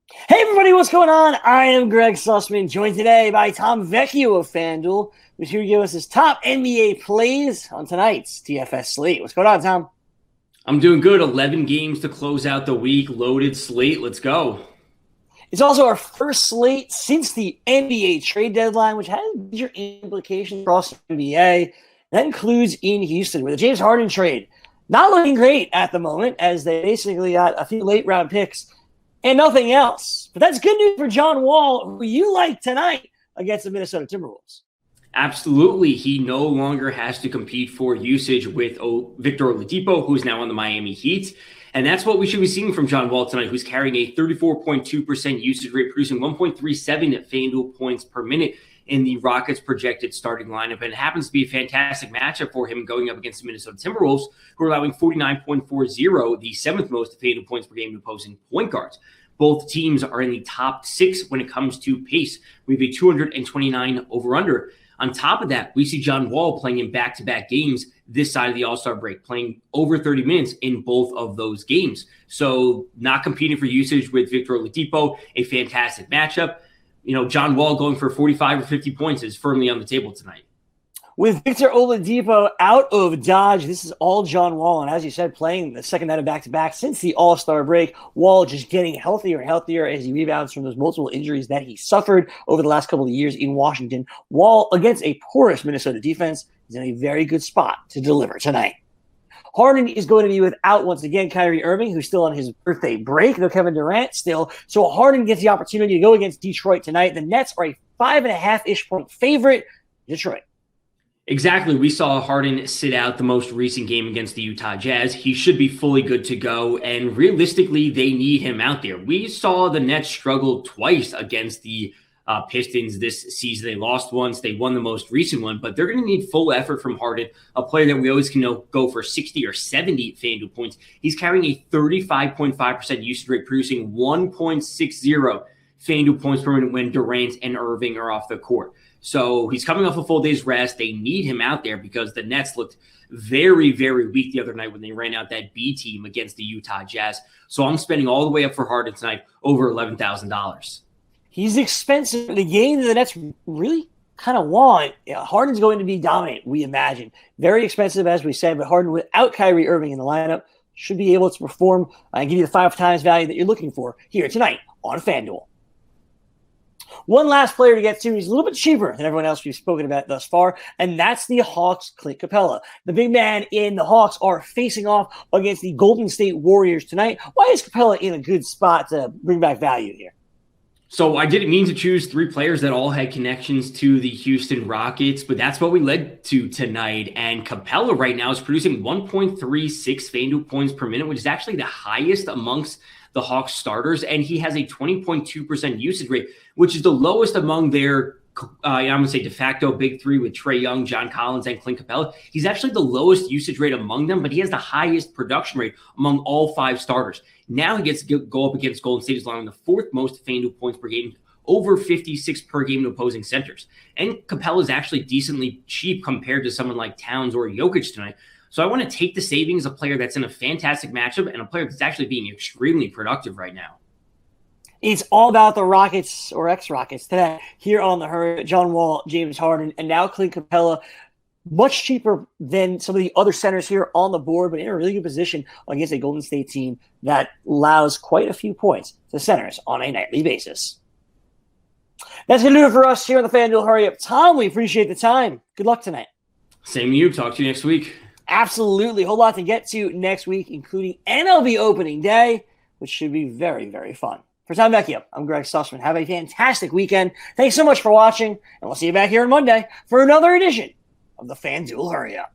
Hey everybody, what's going on? I am Gregg Sussman, joined today by Tom Vecchio of FanDuel, who's here to give us his top NBA plays on tonight's DFS slate. What's going on, Tom? I'm doing good. 11 games to close out the week. Loaded slate. Let's go. It's also our first slate since the NBA trade deadline, which has major implications across the NBA. That includes in Houston, with the James Harden trade not looking great at the moment, as they basically got a few late round picks and nothing else. But that's good news for John Wall, who you like tonight against the Minnesota Timberwolves. Absolutely. He no longer has to compete for usage with Victor Oladipo, who's now on the Miami Heat. And that's what we should be seeing from John Wall tonight, who's carrying a 34.2% usage rate, producing 1.37 FanDuel points per minute in the Rockets' projected starting lineup. And it happens to be a fantastic matchup for him going up against the Minnesota Timberwolves, who are allowing 49.40, the seventh most FanDuel points per game to opposing point guards. Both teams are in the top six when it comes to pace. We have a 229 over-under. On top of that, we see John Wall playing in back-to-back games this side of the All-Star break, playing over 30 minutes in both of those games. So not competing for usage with Victor Oladipo, a fantastic matchup. John Wall going for 45 or 50 points is firmly on the table tonight. With Victor Oladipo out of Dodge, this is all John Wall. And as you said, playing the second night of back-to-back since the All-Star break. Wall just getting healthier and healthier as he rebounds from those multiple injuries that he suffered over the last couple of years in Washington. Wall, against a porous Minnesota defense, is in a very good spot to deliver tonight. Harden is going to be without, once again, Kyrie Irving, who's still on his birthday break. No Kevin Durant still. So Harden gets the opportunity to go against Detroit tonight. The Nets are a 5.5-ish point favorite. Detroit. Exactly. We saw Harden sit out the most recent game against the Utah Jazz. He should be fully good to go, and realistically, they need him out there. We saw the Nets struggle twice against the Pistons this season. They lost once. They won the most recent one, but they're going to need full effort from Harden, a player that we always can go for 60 or 70 FanDuel points. He's carrying a 35.5% usage rate, producing 1.60 FanDuel points per minute when Durant and Irving are off the court. So he's coming off a full day's rest. They need him out there because the Nets looked very, very weak the other night when they ran out that B team against the Utah Jazz. So I'm spending all the way up for Harden tonight, over $11,000. He's expensive. The game that the Nets really kind of want, Harden's going to be dominant, we imagine. Very expensive, as we said, but Harden without Kyrie Irving in the lineup should be able to perform and give you the 5 times value that you're looking for here tonight on FanDuel. One last player to get to. He's a little bit cheaper than everyone else we've spoken about thus far, and that's the Hawks' Clint Capella. The big man in the Hawks are facing off against the Golden State Warriors tonight. Why is Capella in a good spot to bring back value here? So I didn't mean to choose 3 players that all had connections to the Houston Rockets, but that's what we led to tonight. And Capella right now is producing 1.36 FanDuel points per minute, which is actually the highest amongst the Hawks starters. And he has a 20.2% usage rate, which is the lowest among their, I'm going to say de facto big 3 with Trae Young, John Collins, and Clint Capella. He's actually the lowest usage rate among them, but he has the highest production rate among all 5 starters. Now he gets to go up against Golden State, allowing the 4th most FanDuel points per game, over 56 per game to opposing centers. And Capella is actually decently cheap compared to someone like Towns or Jokic tonight. So I want to take the savings, a player that's in a fantastic matchup and a player that's actually being extremely productive right now. It's all about the Rockets or ex-Rockets today here on the Hurry. John Wall, James Harden, and now Clint Capella. Much cheaper than some of the other centers here on the board, but in a really good position against a Golden State team that allows quite a few points to centers on a nightly basis. That's going to do it for us here on the FanDuel Hurry Up. Tom, we appreciate the time. Good luck tonight. Same to you. Talk to you next week. Absolutely. A whole lot to get to next week, including MLB opening day, which should be very, very fun. For Tom Vecchio, I'm Gregg Sussman. Have a fantastic weekend. Thanks so much for watching, and we'll see you back here on Monday for another edition of the FanDuel Hurry Up.